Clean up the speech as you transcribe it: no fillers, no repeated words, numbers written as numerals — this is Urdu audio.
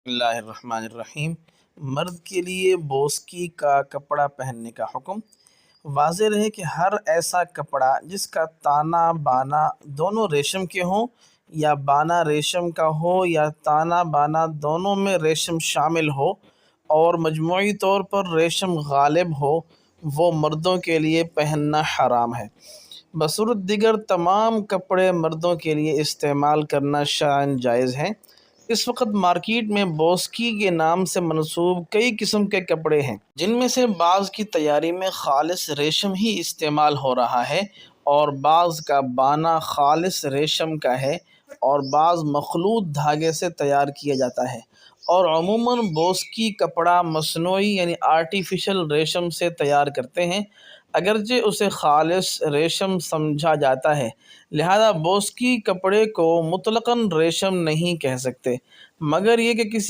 بسم اللہ الرحمن الرحیم۔ مرد کے لیے بوسکی کا کپڑا پہننے کا حکم۔ واضح رہے کہ ہر ایسا کپڑا جس کا تانا بانا دونوں ریشم کے ہوں، یا بانا ریشم کا ہو یا تانا بانا دونوں میں ریشم شامل ہو اور مجموعی طور پر ریشم غالب ہو، وہ مردوں کے لیے پہننا حرام ہے۔ بصورت دیگر تمام کپڑے مردوں کے لیے استعمال کرنا شرعاً جائز ہیں۔ اس وقت مارکیٹ میں بوسکی کے نام سے منسوب کئی قسم کے کپڑے ہیں، جن میں سے بعض کی تیاری میں خالص ریشم ہی استعمال ہو رہا ہے اور بعض کا بانا خالص ریشم کا ہے اور بعض مخلوط دھاگے سے تیار کیا جاتا ہے، اور عموماً بوسکی کپڑا مصنوعی یعنی آرٹیفیشل ریشم سے تیار کرتے ہیں، اگرچہ اسے خالص ریشم سمجھا جاتا ہے، لہذا بوسکی کپڑے کو مطلقاً ریشم نہیں کہہ سکتے، مگر یہ کہ کسی